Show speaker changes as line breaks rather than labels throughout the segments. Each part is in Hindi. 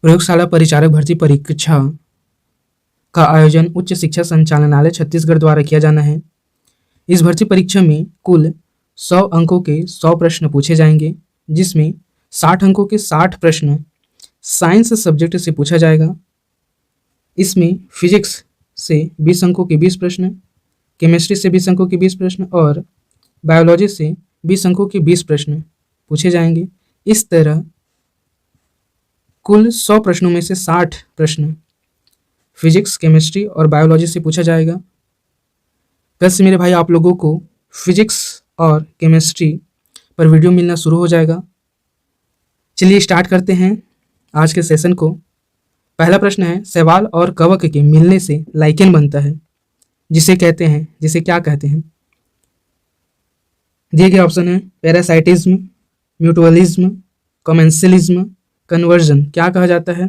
प्रयोगशाला परिचारक भर्ती परीक्षा का आयोजन उच्च शिक्षा संचालनालय छत्तीसगढ़ द्वारा किया जाना है। इस भर्ती परीक्षा में कुल 100 अंकों के 100 प्रश्न पूछे जाएंगे, जिसमें 60 अंकों के 60 प्रश्न साइंस सब्जेक्ट से पूछा जाएगा। इसमें फिजिक्स से 20 अंकों के 20 प्रश्न, केमिस्ट्री से 20 अंकों के 20 प्रश्न और बायोलॉजी से 20 अंकों के 20 प्रश्न पूछे जाएंगे। इस तरह कुल 100 प्रश्नों में से 60 प्रश्न फिजिक्स, केमिस्ट्री और बायोलॉजी से पूछा जाएगा। वैसे मेरे भाई आप लोगों को फिजिक्स और केमिस्ट्री पर वीडियो मिलना शुरू हो जाएगा। चलिए स्टार्ट करते हैं आज के सेशन को। पहला प्रश्न है, शैवाल और कवक के मिलने से लाइकेन बनता है, जिसे क्या कहते हैं? दिए गए ऑप्शन है पैरासाइटिज्म, म्यूचुअलिज्म, कमेंसलिज्म, कन्वर्जन। क्या कहा जाता है?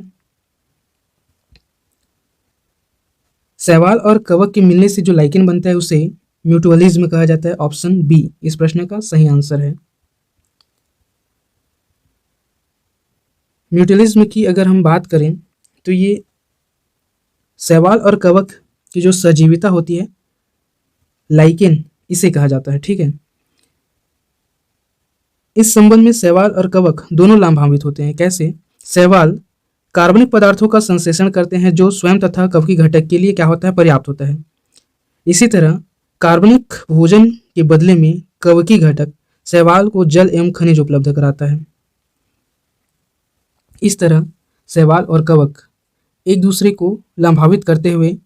शैवाल और कवक के मिलने से जो लाइकेन बनता है उसे म्यूचुअलिज्म कहा जाता है। ऑप्शन बी इस प्रश्न का सही आंसर है। म्यूचुअलिज्म की अगर हम बात करें तो ये शैवाल और कवक की जो सजीविता होती है, लाइकेन, इसे कहा जाता है। ठीक है, इस संबंध में शैवाल और कवक दोनों लाभान्वित होते हैं। कैसे? शैवाल कार्बनिक पदार्थों का संश्लेषण करते हैं जो स्वयं तथा कवकीय घटक के लिए क्या होता है? पर्याप्त होता है। इसी तरह कार्बनिक भोजन के बदले में कवकीय घटक शैवाल को जल एवं खनिज उपलब्ध कराता है। इस तरह शैवाल और कवक एक दूसरे को लाभान्वित करते हुए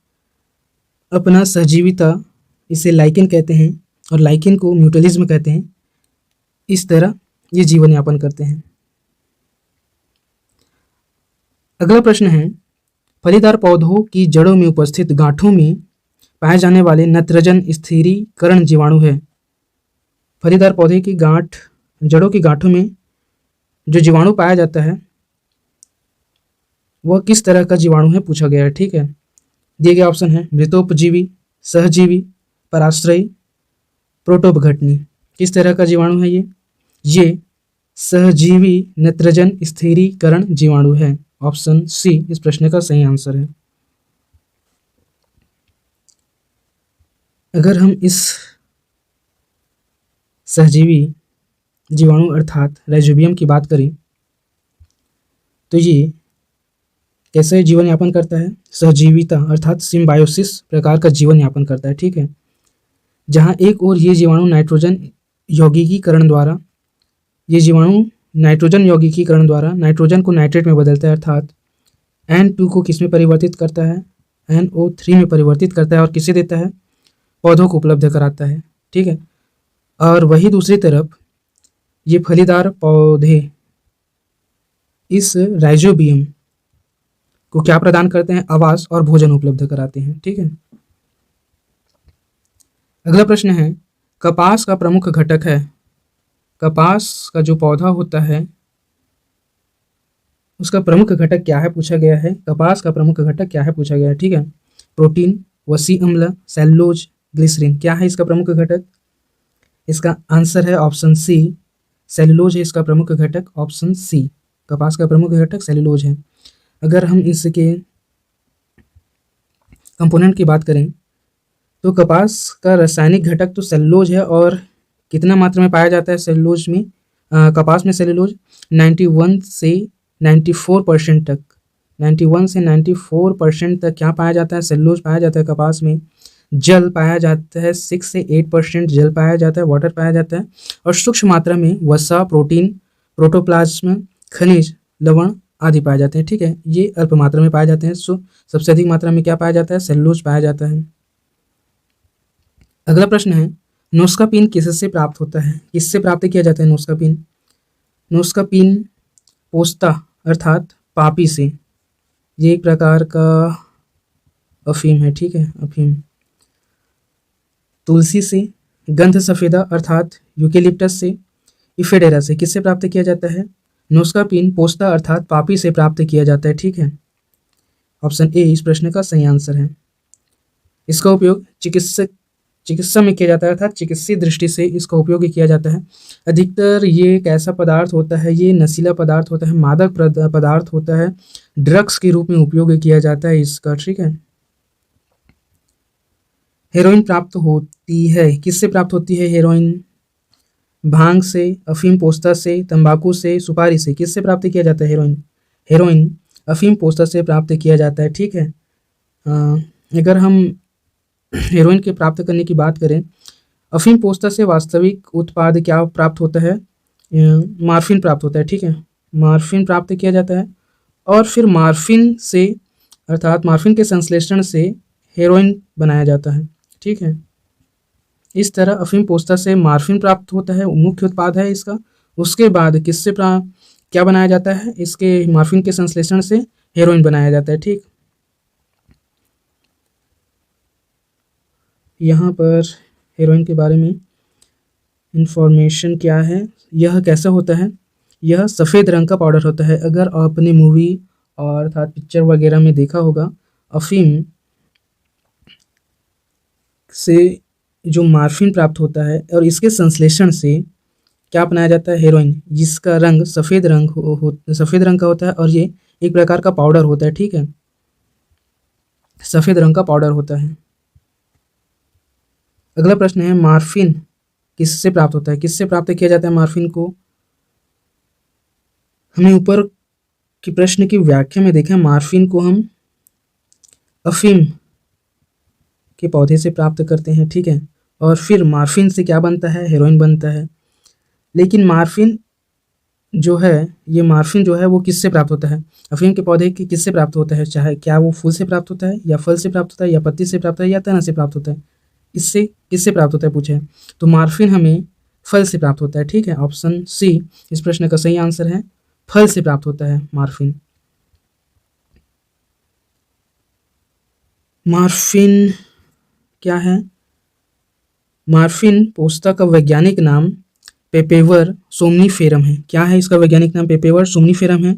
अपना सजीविता, इसे लाइकेन कहते हैं और लाइकेन को म्यूचुअलिज्म कहते हैं, इस तरह ये जीवन यापन करते हैं। अगला प्रश्न है, फलीदार पौधों की जड़ों में उपस्थित गांठों में पाए जाने वाले नत्रजन स्थिरीकरण जीवाणु है। फलीदार पौधे की जड़ों की गांठों में जो जीवाणु पाया जाता है वह किस तरह का जीवाणु है, पूछा गया है। ठीक है, दिए गए ऑप्शन है मृतोपजीवी, सहजीवी, पराश्रयी, प्रोटोपघटनी। किस तरह का जीवाणु है ये सहजीवी नत्रजन स्थिरीकरण जीवाणु है। ऑप्शन सी इस प्रश्न का सही आंसर है। अगर हम इस सहजीवी जीवाणु अर्थात राइजोबियम की बात करें तो ये कैसे जीवन यापन करता है? सहजीविता अर्थात सिम्बायोसिस प्रकार का जीवन यापन करता है। ठीक है, जहाँ एक ओर ये जीवाणु नाइट्रोजन यौगिकीकरण द्वारा नाइट्रोजन को नाइट्रेट में बदलता है, अर्थात N2 को किस में परिवर्तित करता है? NO3 में परिवर्तित करता है और किसे देता है? पौधों को उपलब्ध कराता है। ठीक है, और वही दूसरी तरफ ये फलीदार पौधे इस राइजोबियम को क्या प्रदान करते हैं? आवास और भोजन उपलब्ध कराते हैं। ठीक है, अगला प्रश्न है, कपास का प्रमुख घटक है। कपास का जो पौधा होता है उसका प्रमुख घटक क्या है, पूछा गया है। कपास का प्रमुख घटक क्या है, पूछा गया है। ठीक है, प्रोटीन, वसी अम्ल, सेलुलोज, ग्लिसरीन। क्या है इसका प्रमुख घटक? इसका आंसर है ऑप्शन सी, सेलुलोज है इसका प्रमुख घटक। ऑप्शन सी, कपास का प्रमुख घटक सेलुलोज है। अगर हम इसके कंपोनेंट की बात करें तो कपास का रासायनिक घटक तो सेलुलोज है, और कितना मात्रा में पाया जाता है सेलुलोज में? कपास में सेलुलोज 91 से 94% तक, 91 से 94% तक क्या पाया जाता है? सेलुलोज पाया जाता है कपास में। जल पाया जाता है 6 से 8% जल पाया जाता है, वाटर पाया जाता है, और सूक्ष्म मात्रा में वसा, प्रोटीन, प्रोटोप्लाज्म, खनिज, लवण आदि पाए जाते हैं। ठीक है, ये अल्प मात्रा में पाए जाते हैं। सबसे अधिक मात्रा में क्या पाया जाता है? सेलुलोज पाया जाता है। अगला प्रश्न है, नोस्कापिन किससे प्राप्त होता है? किससे प्राप्त किया जाता है नोस्कापिन? नोस्कापिन पोस्ता अर्थात पापी से। ये एक प्रकार का अफीम है। ठीक है, अफीम। तुलसी से, गंध सफेदा अर्थात यूकेलिप्टस से, इफेडेरा से। किससे प्राप्त किया जाता है? नोस्कापिन पोस्ता अर्थात पापी से प्राप्त किया जाता है। ठीक है, ऑप्शन ए इस प्रश्न का सही आंसर है। इसका उपयोग चिकित्सक चिकित्सा में किया जाता है, अर्थात चिकित्सीय दृष्टि से इसका उपयोग किया जाता है। अधिकतर ये एक ऐसा पदार्थ होता है, ये नशीला पदार्थ होता है, मादक पदार्थ होता है, ड्रग्स के रूप में उपयोग किया जाता है इसका, ठीक है। हेरोइन प्राप्त होती है, किससे प्राप्त होती है हेरोइन? भांग से, अफीम पोस्ता से, तंबाकू से, सुपारी से, किससे प्राप्त किया जाता है हेरोइन? हेरोइन अफीम पोस्ता से प्राप्त किया जाता है, ठीक है। अगर हम हेरोइन के प्राप्त करने की बात करें, अफीम पोस्ता से वास्तविक उत्पाद क्या प्राप्त होता है? मार्फिन प्राप्त होता है, ठीक है। मार्फिन प्राप्त किया जाता है और फिर मार्फिन से, अर्थात मार्फिन के संश्लेषण से हेरोइन बनाया जाता है, ठीक है। इस तरह अफीम पोस्ता से मार्फिन प्राप्त होता है, मुख्य उत्पाद है इसका। उसके बाद किससे क्या बनाया जाता है? इसके मार्फिन के संश्लेषण से हेरोइन बनाया जाता है, ठीक। यहाँ पर हेरोइन के बारे में इंफॉर्मेशन क्या है, यह कैसा होता है? यह सफ़ेद रंग का पाउडर होता है। अगर आपने मूवी और अर्थात पिक्चर वगैरह में देखा होगा, अफीम से जो मार्फिन प्राप्त होता है और इसके संश्लेषण से क्या बनाया जाता है? हेरोइन, जिसका रंग सफ़ेद रंग का होता है और ये एक प्रकार का पाउडर होता है, ठीक है। सफ़ेद रंग का पाउडर होता है। अगला प्रश्न है, मार्फिन किससे प्राप्त होता है? किससे प्राप्त किया जाता है मार्फिन को? हमें ऊपर की प्रश्न की व्याख्या में देखें, मार्फिन को हम अफीम के पौधे से प्राप्त करते हैं, ठीक है। और फिर मार्फिन से क्या बनता है? हेरोइन बनता है। लेकिन मार्फिन जो है, ये मार्फिन जो है वो किससे प्राप्त होता है? अफीम के पौधे की किससे प्राप्त होता है? चाहे क्या वो फूल से प्राप्त होता है या फल से प्राप्त होता है या पत्ती से प्राप्त होता है या तना से प्राप्त होता है? इससे किससे प्राप्त होता है पूछे, तो मार्फिन हमें फल से प्राप्त होता है, ठीक है। ऑप्शन सी इस प्रश्न का सही आंसर है, फल से प्राप्त होता है मार्फिन। मार्फिन क्या है? मार्फिन पोस्ता का वैज्ञानिक नाम पेपेवर सोमनीफेरम है। क्या है इसका वैज्ञानिक नाम? पेपेवर सोमनीफेरम है।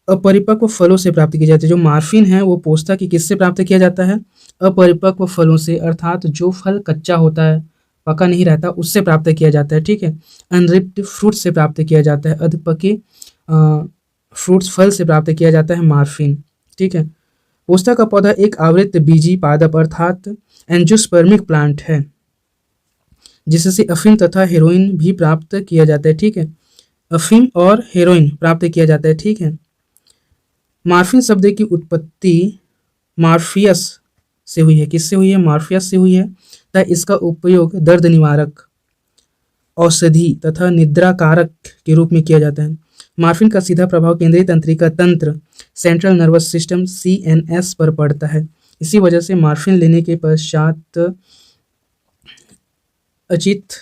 अपरिपक्व फलों से प्राप्त की जाती है। जो मार्फिन है वो पोस्ता की किससे प्राप्त किया जाता है? अपरिपक्व फलों से, अर्थात जो फल कच्चा होता है, पका नहीं रहता, उससे प्राप्त किया जाता है, ठीक है। अनरिप्ड फ्रूट से प्राप्त किया जाता है, अधपके फ्रूट्स फल से प्राप्त किया जाता है मार्फिन, ठीक है। पोस्ता का पौधा एक आवृत बीजी पादप अर्थात एंजियोस्पर्मिक प्लांट है, जिससे अफीम तथा हेरोइन भी प्राप्त किया जाता है, ठीक है। अफीम और हेरोइन प्राप्त किया जाता है, ठीक है। मार्फिन शब्द की उत्पत्ति मार्फियस से हुई है। किससे हुई है? मार्फियस से हुई है। तथा इसका उपयोग दर्द निवारक, औषधि तथा निद्राकारक के रूप में किया जाता है। मार्फिन का सीधा प्रभाव केंद्रीय तंत्रिका तंत्र, सेंट्रल नर्वस सिस्टम CNS पर पड़ता है। इसी वजह से मार्फिन लेने के पश्चात अचेत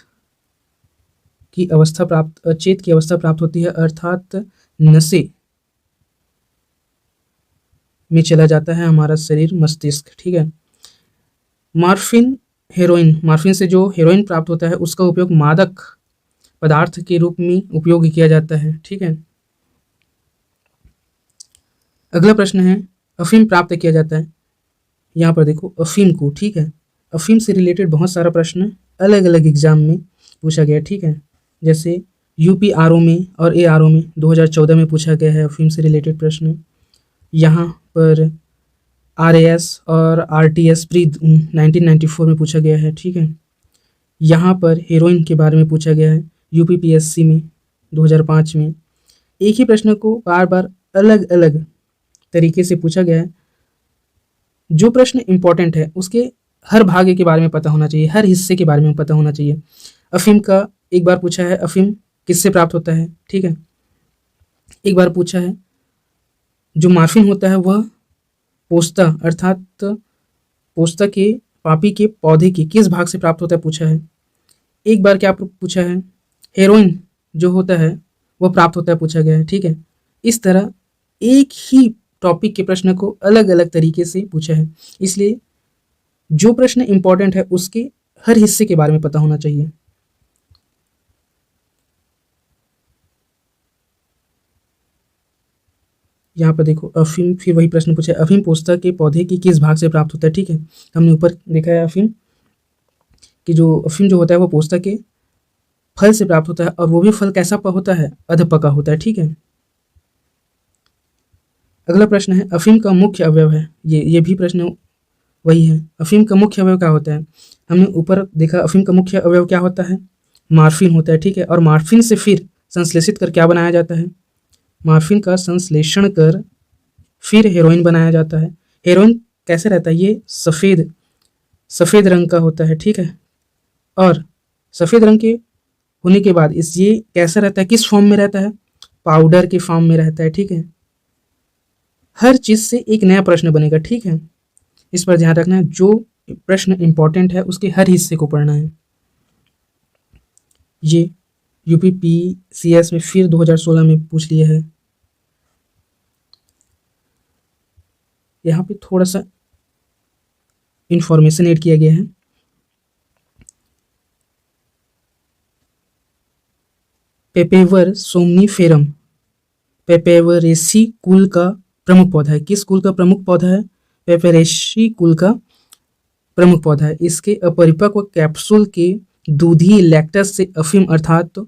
की अवस्था प्राप्त होती है, अर्थात नशे में चला जाता है हमारा शरीर, मस्तिष्क, ठीक है। मार्फिन से जो हेरोइन प्राप्त होता है उसका उपयोग मादक पदार्थ के रूप में उपयोग किया जाता है, ठीक है। अगला प्रश्न है, अफीम प्राप्त किया जाता है। यहाँ पर देखो अफीम को, ठीक है। अफीम से रिलेटेड बहुत सारा प्रश्न अलग अलग एग्जाम में पूछा गया, ठीक है। जैसे UPRO में और ARO में 2014 में पूछा गया है अफीम से रिलेटेड प्रश्न। यहाँ पर RAS और RTS प्री 1994 में पूछा गया है, ठीक है। यहाँ पर हेरोइन के बारे में पूछा गया है UPPSC में 2005 में। एक ही प्रश्न को बार बार अलग अलग तरीके से पूछा गया है। जो प्रश्न इम्पोर्टेंट है उसके हर भाग के बारे में पता होना चाहिए, हर हिस्से के बारे में पता होना चाहिए। अफीम का एक बार पूछा है, अफीम किससे प्राप्त होता है, ठीक है। एक बार पूछा है जो मार्फिन होता है वह पोस्ता अर्थात पोस्ता के पापी के पौधे के किस भाग से प्राप्त होता है पूछा है। एक बार क्या पूछा है, हेरोइन जो होता है वह प्राप्त होता है पूछा गया है, ठीक है। इस तरह एक ही टॉपिक के प्रश्न को अलग अलग तरीके से पूछा है, इसलिए जो प्रश्न इंपॉर्टेंट है उसके हर हिस्से के बारे में पता होना चाहिए। यहाँ पर देखो अफीम, फिर वही प्रश्न पूछा है, अफीम पोस्ता के पौधे के किस भाग से प्राप्त होता है। ठीक है, हमने ऊपर देखा है अफीम कि जो अफीम जो होता है वो पोस्ता के फल से प्राप्त होता है, और वो भी फल कैसा होता है, अधपका होता है। ठीक है, अगला प्रश्न है अफीम का मुख्य अवयव है, ये भी प्रश्न वही है, अफीम का मुख्य अवयव क्या होता है। हमने ऊपर देखा अफीम का मुख्य अवयव क्या होता है, मार्फिन होता है। ठीक है, और मार्फिन से फिर संश्लेषित कर क्या बनाया जाता है, मार्फिन का संश्लेषण कर फिर हेरोइन बनाया जाता है। हेरोइन कैसे रहता है, ये सफ़ेद सफ़ेद रंग का होता है। ठीक है, और सफ़ेद रंग के होने के बाद ये कैसा रहता है, किस फॉर्म में रहता है, पाउडर के फॉर्म में रहता है। ठीक है, हर चीज़ से एक नया प्रश्न बनेगा। ठीक है, इस पर ध्यान रखना है, जो प्रश्न इंपॉर्टेंट है उसके हर हिस्से को पढ़ना है। ये यूपीपीसीएस में फिर 2016 में पूछ लिया है। यहाँ पे थोड़ा सा इंफॉर्मेशन ऐड किया गया है। पेपेवर सोमनीफेरम पेपेवरेसी कुल का प्रमुख पौधा है। किस कुल का प्रमुख पौधा है, पेपेरेसी कुल का प्रमुख पौधा है। इसके अपरिपक्व कैप्सूल के दूधी लैक्टस से अफीम अर्थात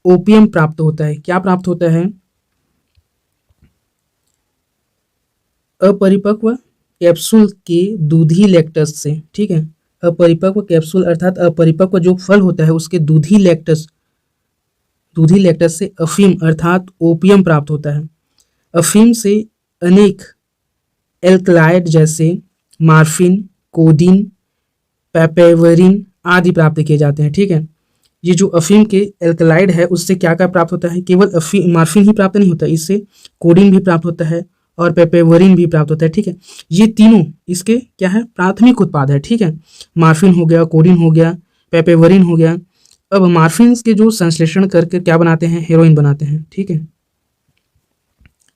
ओपियम प्राप्त होता है। क्या प्राप्त होता है, अपरिपक्व कैप्सूल के दूधी लैक्टस से। ठीक है, अपरिपक्व कैप्सूल अर्थात अपरिपक्व जो फल होता है उसके दूधी लैक्टस से अफीम अर्थात ओपियम प्राप्त होता है। अफीम से अनेक एल्कलाइड जैसे मार्फिन, कोडीन, पेपेवरिन आदि प्राप्त किए जाते हैं। ठीक है, ये जो अफीम के एल्कलाइड है उससे क्या क्या प्राप्त होता है, केवल अफीम मार्फिन ही प्राप्त नहीं होता, इससे कोडीन भी प्राप्त होता है और पेपेवरिन भी प्राप्त होता है। ठीक है, ये तीनों इसके क्या है, प्राथमिक उत्पाद है। ठीक है, मार्फिन हो गया, कोडीन हो गया, पेपेवरिन हो गया। अब मार्फिन के जो संश्लेषण करके क्या बनाते हैं, हेरोइन बनाते हैं। ठीक है,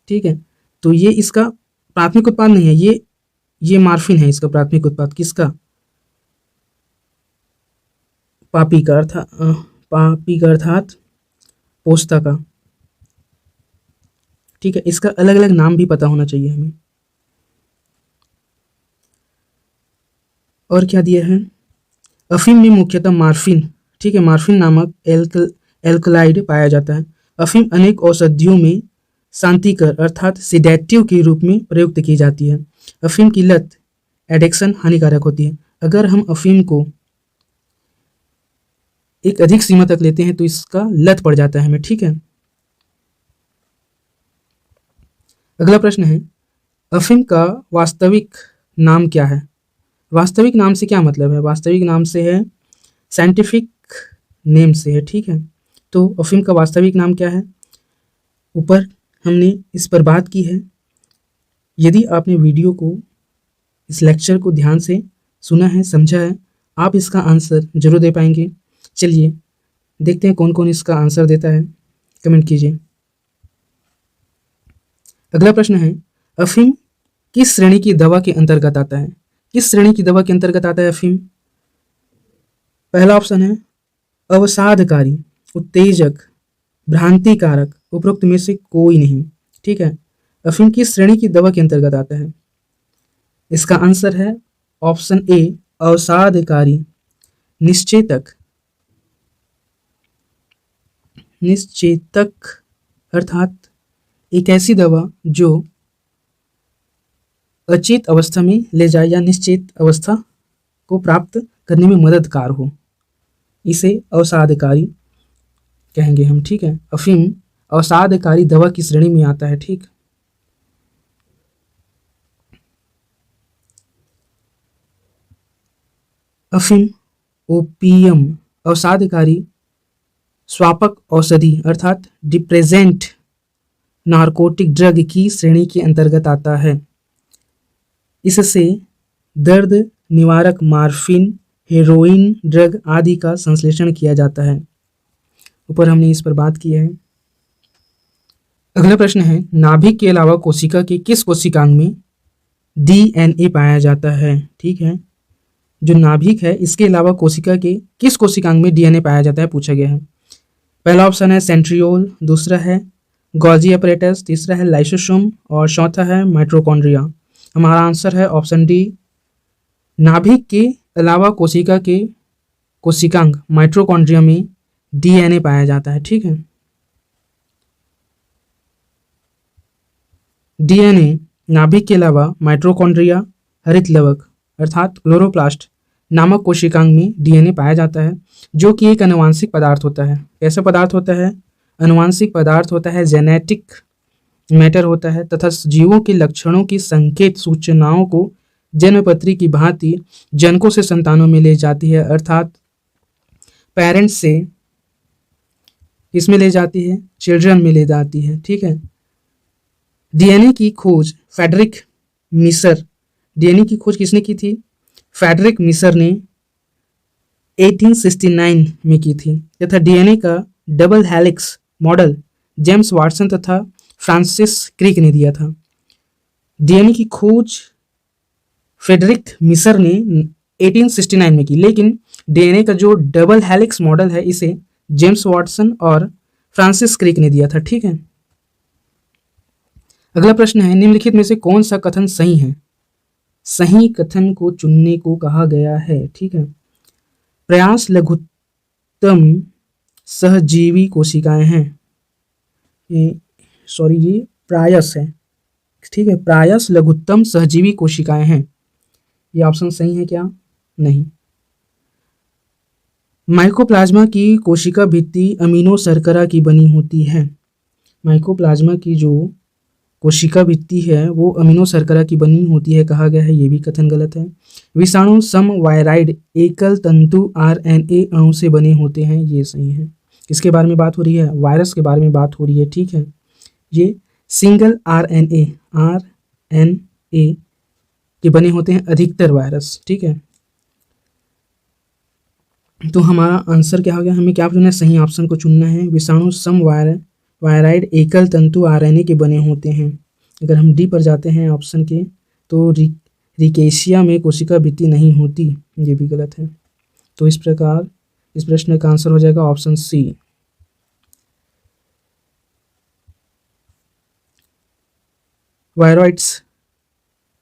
ठीक है, तो ये इसका प्राथमिक उत्पाद नहीं है, ये मार्फिन है इसका प्राथमिक उत्पाद। किसका, पापी का अर्थात पोस्ता का। ठीक है, इसका अलग अलग नाम भी पता होना चाहिए हमें। और क्या दिया है, अफीम में मुख्यतः मार्फिन, ठीक है, मार्फिन नामक एल्कलाइड पाया जाता है। अफीम अनेक औषधियों में शांतिकर अर्थात सिडेटिव के रूप में प्रयुक्त की जाती है। अफीम की लत एडिक्शन हानिकारक होती है। अगर हम अफीम को एक अधिक सीमा तक लेते हैं तो इसका लत पड़ जाता है हमें। ठीक है, अगला प्रश्न है अफीम का वास्तविक नाम क्या है। वास्तविक नाम से क्या मतलब है, वास्तविक नाम से है साइंटिफिक नेम से है। ठीक है, तो अफीम का वास्तविक नाम क्या है, ऊपर हमने इस पर बात की है। यदि आपने वीडियो को, इस लेक्चर को ध्यान से सुना है, समझा है, आप इसका आंसर जरूर दे पाएंगे। चलिए देखते हैं कौन कौन इसका आंसर देता है, कमेंट कीजिए। अगला प्रश्न है अफीम किस श्रेणी की दवा के अंतर्गत आता है। किस श्रेणी की दवा के अंतर्गत आता है अफीम, पहला ऑप्शन है अवसादकारी, उत्तेजक, भ्रांतिकारक, उपरोक्त में से कोई नहीं। ठीक है, अफीम किस श्रेणी की दवा के अंतर्गत आता है, इसका आंसर है ऑप्शन ए अवसादकारी, निश्चेतक अर्थात एक ऐसी दवा जो अचेत अवस्था में ले जाए या निश्चेत अवस्था को प्राप्त करने में मददगार हो, इसे अवसादकारी कहेंगे हम। ठीक है, अफीम अवसादकारी दवा की श्रेणी में आता है। ठीक, अफीम ओपियम अवसादकारी स्वापक औषधि अर्थात डिप्रेजेंट नार्कोटिक ड्रग की श्रेणी के अंतर्गत आता है। इससे दर्द निवारक मार्फिन, हेरोइन ड्रग आदि का संश्लेषण किया जाता है। ऊपर हमने इस पर बात की है। अगला प्रश्न है नाभिक के अलावा कोशिका के किस कोशिकांग में डीएनए पाया जाता है। ठीक है, जो नाभिक है इसके अलावा कोशिका के किस कोशिकांग में डीएनए पाया जाता है पूछा गया है। पहला ऑप्शन है सेंट्रियोल, दूसरा है गॉल्जी अपरेटस, तीसरा है लाइसोसोम और चौथा है माइटोकॉन्ड्रिया। हमारा आंसर है ऑप्शन डी। नाभिक के अलावा कोशिका के कोशिकांग माइटोकॉन्ड्रिया में डीएनए पाया जाता है। ठीक है, डीएनए नाभिक के अलावा माइटोकॉन्ड्रिया, हरित लवक अर्थात क्लोरोप्लास्ट नामक कोशिकांग में डीएनए पाया जाता है, जो कि एक आनुवांशिक पदार्थ होता है। कैसा पदार्थ होता है? आनुवांशिक पदार्थ होता है, जेनेटिक मैटर होता है तथा जीवों के लक्षणों की संकेत सूचनाओं को जन्मपत्री की भांति जनकों से संतानों में ले जाती है, अर्थात पेरेंट्स से किसमें ले जाती है? चिल्ड्रन में ले जाती है। ठीक है, डीएनए की खोज फ्रेडरिक मिसर, डीएनए की खोज किसने की थी? फ्रेडरिक मिसर ने 1869 में की थी तथा डीएनए का double helix model James Watson तथा फ्रांसिस क्रिक ने दिया था। डीएनए की खोज फ्रेडरिक मिसर ने 1869 में की, लेकिन डीएनए का जो डबल हेलिक्स मॉडल है इसे जेम्स वाटसन और फ्रांसिस क्रिक ने दिया था। ठीक है, अगला प्रश्न है, निम्नलिखित में से कौन सा कथन सही है? सही कथन को चुनने को कहा गया है। ठीक है, प्रयास लघुत्तम सहजीवी कोशिकाएं हैं। ये प्रायस है। ठीक है, प्रायस लघुत्तम सहजीवी कोशिकाएं हैं। ये ऑप्शन सही है क्या? नहीं। माइकोप्लाज्मा की कोशिका भित्ति अमीनो शर्करा की बनी होती है। माइकोप्लाज्मा की जो कोशिका भित्ति है वो अमीनो शर्करा की बनी होती है कहा गया है, ये भी कथन गलत है। विषाणु समवायराइड एकल तंतु आरएनए अणु से बने होते हैं, ये सही है। किसके बारे में बात हो रही है? वायरस के बारे में बात हो रही है। ठीक है, ये सिंगल आरएनए के बने होते हैं अधिकतर वायरस। ठीक है, तो हमारा आंसर क्या हो गया? हमें क्या चुनना है? सही ऑप्शन को चुनना है। विषाणु समवायराइड एकल तंतु आरएनए के बने होते हैं। अगर हम डी पर जाते हैं ऑप्शन के, तो रिकेशिया में कोशिका भित्ति नहीं होती, ये भी गलत है। तो इस प्रकार इस प्रश्न का आंसर हो जाएगा ऑप्शन सी। वायरॉइड्स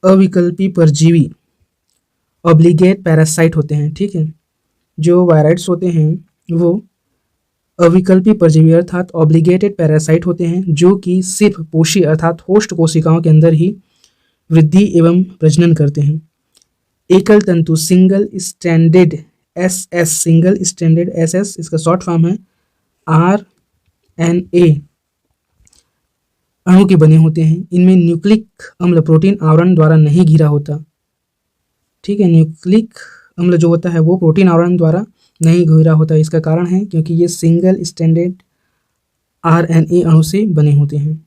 अविकल्पी परजीवी ऑब्लिगेट पैरासाइट होते हैं। ठीक है, जो वायरॉइड्स होते हैं वो अविकल्पी परजीवी अर्थात ऑब्लिगेटेड पैरासाइट होते हैं, जो कि सिर्फ पोषी अर्थात होस्ट कोशिकाओं के अंदर ही वृद्धि एवं प्रजनन करते हैं। एकल तंतु सिंगल स्टैंडर्ड एसएस इसका शॉर्ट फॉर्म है आरएनए अणु के बने होते हैं। इनमें न्यूक्लिक अम्ल प्रोटीन आवरण द्वारा नहीं घिरा होता। ठीक है, न्यूक्लिक अम्ल जो होता है वो प्रोटीन आवरण द्वारा नहीं घिरा होता। इसका कारण है क्योंकि ये सिंगल स्टैंडर्ड आरएनए अणु से बने होते हैं।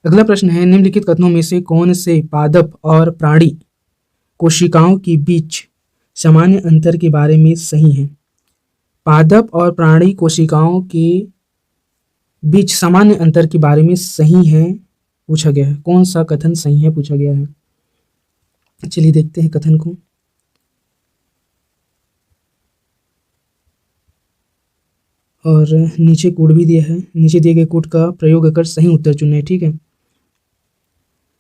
अगला प्रश्न है, निम्नलिखित कथनों में से कौन से पादप और प्राणी कोशिकाओं के बीच सामान्य अंतर के बारे में सही है? पादप और प्राणी कोशिकाओं के बीच सामान्य अंतर के बारे में सही है पूछा गया है। कौन सा कथन सही है पूछा गया है। चलिए देखते हैं कथन को। और नीचे कोड भी दिया है, नीचे दिए गए कोड का प्रयोग कर सही उत्तर चुने। ठीक है,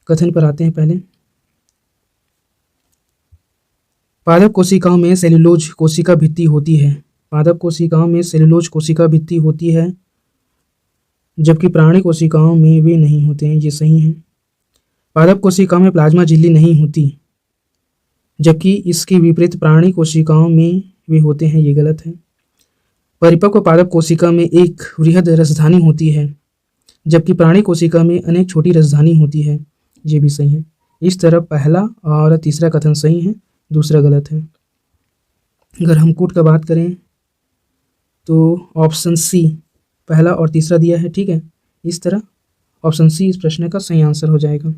कथन पर आते हैं। पहले पादप कोशिकाओं में सेलुलोज कोशिका भित्ति होती है। पादप कोशिकाओं में सेलुलोज कोशिका भित्ति होती है, जबकि प्राणी कोशिकाओं में वे नहीं होते हैं, ये सही है। पादप कोशिकाओं में प्लाज्मा झिल्ली नहीं होती, जबकि इसके विपरीत प्राणी कोशिकाओं में वे होते हैं, ये गलत है। परिपक्व पादप कोशिका में एक वृहद राजधानी होती है, जबकि प्राणी कोशिका में अनेक छोटी राजधानी होती है, ये भी सही है। इस तरह पहला और तीसरा कथन सही है, दूसरा गलत है। अगर हम कोड का बात करें तो ऑप्शन सी पहला और तीसरा दिया है। ठीक है, इस तरह ऑप्शन सी इस प्रश्न का सही आंसर हो जाएगा।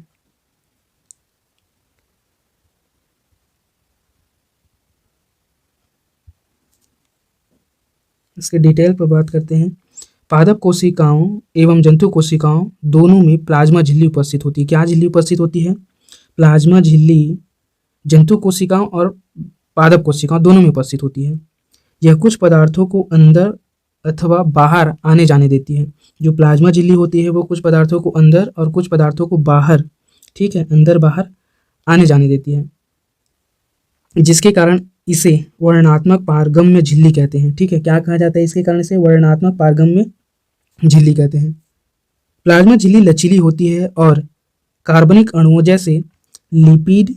इसके डिटेल पर बात करते हैं। पादप कोशिकाओं एवं जंतु कोशिकाओं दोनों में प्लाज्मा झिल्ली उपस्थित होती है। क्या झिल्ली उपस्थित होती है? प्लाज्मा झिल्ली जंतु कोशिकाओं और पादप कोशिकाओं दोनों में उपस्थित होती है। यह कुछ पदार्थों को अंदर अथवा बाहर आने जाने देती है। जो प्लाज्मा झिल्ली होती है वो कुछ पदार्थों को अंदर और कुछ पदार्थों को बाहर, ठीक है, अंदर बाहर आने जाने देती है, जिसके कारण इसे वर्णनात्मक पारगम्य झिल्ली कहते हैं। ठीक है, क्या कहा जाता है इसके कारण? इसे वर्णनात्मक पारगम्य झिल्ली कहते हैं। प्लाज्मा झिल्ली लचीली होती है और कार्बनिक अणुओं जैसे लिपिड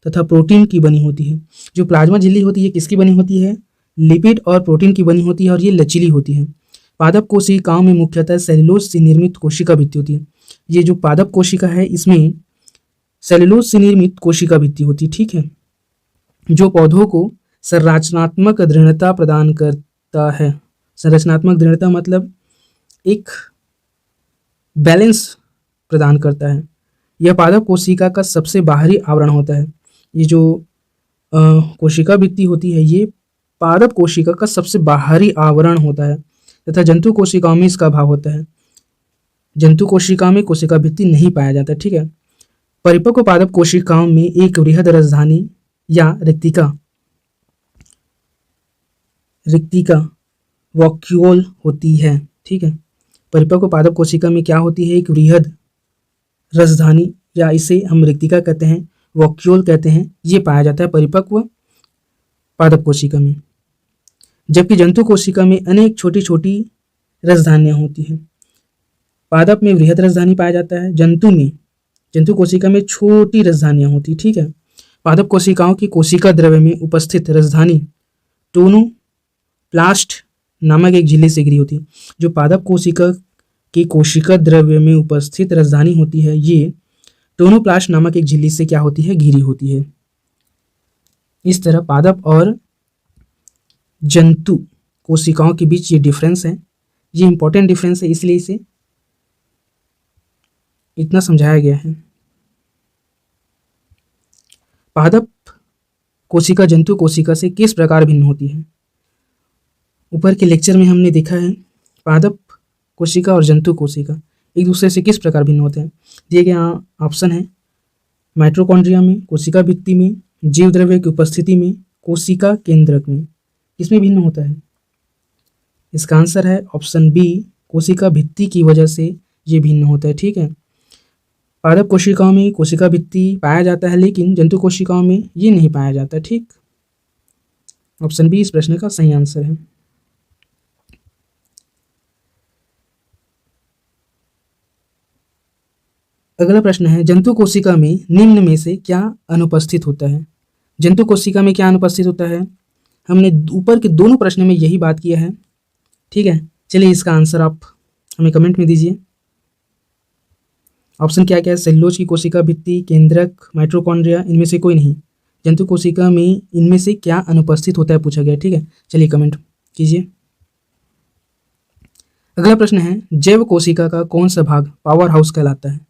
तथा प्रोटीन की बनी होती है। जो प्लाज्मा झिल्ली होती है किसकी बनी होती है? लिपिड और प्रोटीन की बनी होती है और ये लचीली होती है। पादप कोशिकाओं में मुख्यतः सेल्यूलोज से निर्मित कोशिका भित्ति होती है। ये जो पादप कोशिका है इसमें सेल्यूलोज से निर्मित कोशिका भित्ति होती है, ठीक है, जो पौधों को संरचनात्मक दृढ़ता प्रदान करता है। संरचनात्मक दृढ़ता मतलब एक बैलेंस प्रदान करता है। यह पादप कोशिका का सबसे बाहरी आवरण होता है। ये जो कोशिका भित्ति होती है ये पादप कोशिका का सबसे बाहरी आवरण होता है तथा जंतु कोशिकाओं में इसका अभाव होता है। जंतु कोशिका में कोशिका भित्ति नहीं पाया जाता, ठीक है। परिपक्व पादप कोशिकाओं में एक वृहद राजधानी या रिक्तिका वॉक्यूल होती है, ठीक है। परिपक्व पादप कोशिका में क्या होती है? एक वृहद राजधानी या इसे हम रिक्तिका कहते हैं, वॉक्यूल कहते हैं, ये पाया जाता है परिपक्व पादप कोशिका में। जबकि जंतु कोशिका में अनेक छोटी छोटी राजधानियाँ होती हैं। पादप में वृहद राजधानी पाया जाता है, जंतु कोशिका में छोटी राजधानियाँ होती, ठीक है। पादप कोशिकाओं की कोशिका द्रव्य में उपस्थित राजधानी टोनोप्लास्ट नामक एक झिल्ली से घिरी होती है। जो पादप कोशिका की कोशिका द्रव्य में उपस्थित राजधानी होती है ये टोनोप्लास्ट नामक एक झिल्ली से क्या होती है? घिरी होती है। इस तरह पादप और जंतु कोशिकाओं के बीच ये डिफरेंस है, ये इंपॉर्टेंट डिफरेंस है, इसलिए इसे इतना समझाया गया है। पादप कोशिका जंतु कोशिका से किस प्रकार भिन्न होती है? ऊपर के लेक्चर में हमने देखा है पादप कोशिका और जंतु कोशिका एक दूसरे से किस प्रकार भिन्न होते हैं। दिए गए ऑप्शन है माइटोकॉन्ड्रिया में, कोशिका भित्ति में, जीव द्रव्य की उपस्थिति में, कोशिका केंद्रक में। किसमें भिन्न होता है? इसका आंसर है ऑप्शन बी, कोशिका भित्ति की वजह से ये भिन्न होता है, ठीक है। पादप कोशिकाओं में कोशिका भित्ति पाया जाता है लेकिन जंतु कोशिकाओं में ये नहीं पाया जाता, ठीक। ऑप्शन बी इस प्रश्न का सही आंसर है। अगला प्रश्न है जंतु कोशिका में निम्न में से क्या अनुपस्थित होता है? जंतु कोशिका में क्या अनुपस्थित होता है? हमने ऊपर के दोनों प्रश्न में यही बात किया है, ठीक है। चलिए इसका आंसर आप हमें कमेंट में दीजिए। ऑप्शन क्या क्या है? सेल्यूलोज की कोशिका भित्ति, केंद्रक, माइटोकॉन्ड्रिया, इनमें से कोई नहीं। जंतु कोशिका में इनमें से क्या अनुपस्थित होता है पूछा गया, ठीक है। चलिए कमेंट कीजिए। अगला प्रश्न है जैव कोशिका का कौन सा भाग पावर हाउस कहलाता है?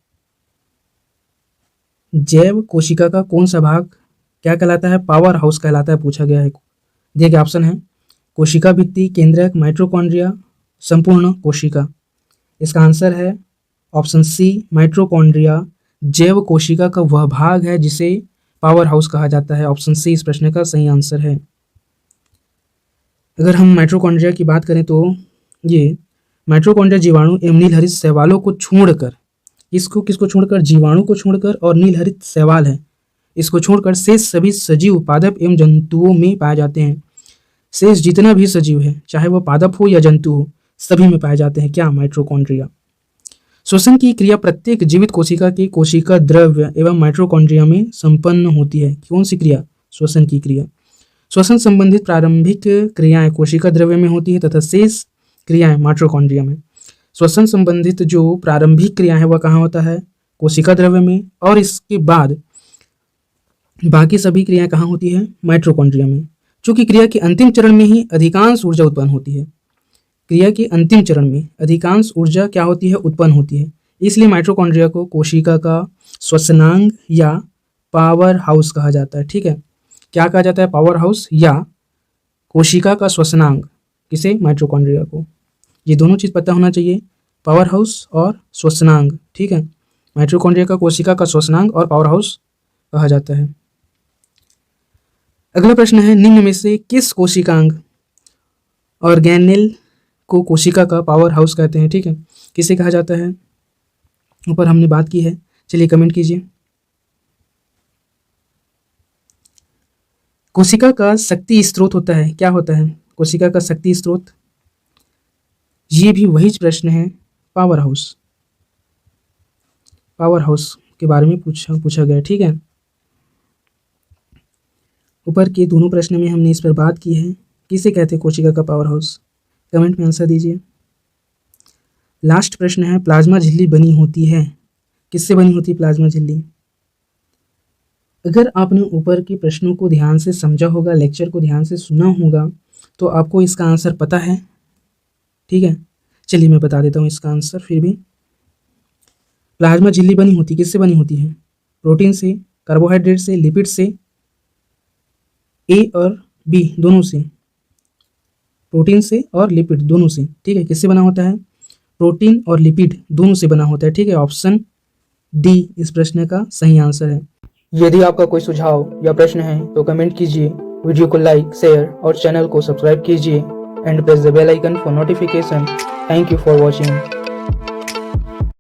जैव कोशिका का कौन सा भाग क्या कहलाता है? पावर हाउस कहलाता है पूछा गया है। दिए गए ऑप्शन है कोशिका भित्ति, केंद्रक, माइटोकॉन्ड्रिया, संपूर्ण कोशिका। इसका आंसर है ऑप्शन सी, माइटोकॉन्ड्रिया जैव कोशिका का वह भाग है जिसे पावर हाउस कहा जाता है। ऑप्शन सी इस प्रश्न का सही आंसर है। अगर हम माइटोकॉन्ड्रिया की बात करें तो ये माइटोकॉन्ड्रिया जीवाणु एवं नीलहरित शैवालों को छोड़कर, किसको छोड़कर? जीवाणु को छोड़कर और नीलहरित शैवाल है इसको छोड़कर शेष सभी सजीव पादप एवं जंतुओं में पाए जाते हैं। शेष जितना भी सजीव है चाहे वह पादप हो या जंतु हो सभी में पाए जाते हैं क्या? माइटोकॉन्ड्रिया। श्वसन की क्रिया प्रत्येक जीवित कोशिका के कोशिका द्रव्य एवं माइटोकॉन्ड्रिया में संपन्न होती है। कौन सी क्रिया? श्वसन की क्रिया। श्वसन संबंधित प्रारंभिक क्रियाएं कोशिका द्रव्य में होती है तथा शेष क्रियाएं माइटोकॉन्ड्रिया में। श्वसन संबंधित जो प्रारंभिक क्रिया है वह कहाँ होता है? कोशिका द्रव्य में, और इसके बाद बाकी सभी क्रियाएं कहाँ होती है? माइटोकॉन्ड्रिया में। चूंकि क्रिया के अंतिम चरण में ही अधिकांश ऊर्जा उत्पन्न होती है, क्रिया के अंतिम चरण में अधिकांश ऊर्जा क्या होती है? उत्पन्न होती है। इसलिए माइटोकॉन्ड्रिया को कोशिका का श्वसनांग या पावर हाउस कहा जाता है, ठीक है। क्या कहा जाता है? पावर हाउस या कोशिका का श्वसनांग। किसे? माइटोकॉन्ड्रिया को। ये दोनों चीज़ पता होना चाहिए, पावर हाउस और श्वसनांग, ठीक है। माइटोकॉन्ड्रिया का कोशिका का श्वसनांग और पावर हाउस कहा जाता है। अगला प्रश्न है निम्न में से किस कोशिकांग ऑर्गेनेल को कोशिका का पावर हाउस कहते हैं, ठीक है। किसे कहा जाता है, ऊपर हमने बात की है, चलिए कमेंट कीजिए। कोशिका का शक्ति स्रोत होता है, क्या होता है कोशिका का शक्ति स्रोत? ये भी वही प्रश्न है, पावर हाउस। पावर हाउस के बारे में पूछा गया, ठीक है। ऊपर के दोनों प्रश्न में हमने इस पर बात की है, किसे कहते हैं कोशिका का पावर हाउस? कमेंट में आंसर दीजिए। लास्ट प्रश्न है, प्लाज्मा झिल्ली बनी होती है, किससे बनी होती है प्लाज्मा झिल्ली? अगर आपने ऊपर के प्रश्नों को ध्यान से समझा होगा, लेक्चर को ध्यान से सुना होगा, तो आपको इसका आंसर पता है, ठीक है। चलिए मैं बता देता हूँ इसका आंसर फिर भी। प्लाज्मा झिल्ली बनी होती किससे बनी होती है? प्रोटीन से, कार्बोहाइड्रेट से, लिपिड से, ए और बी दोनों से, प्रोटीन से और लिपिड दोनों से, ठीक है। किससे बना होता है? प्रोटीन और लिपिड दोनों से बना होता है, ठीक है। ऑप्शन डी इस प्रश्न का सही आंसर है। यदि आपका कोई सुझाव या प्रश्न है तो कमेंट कीजिए, वीडियो को लाइक, शेयर और चैनल को सब्सक्राइब कीजिए and press the bell icon for notification. Thank you for watching.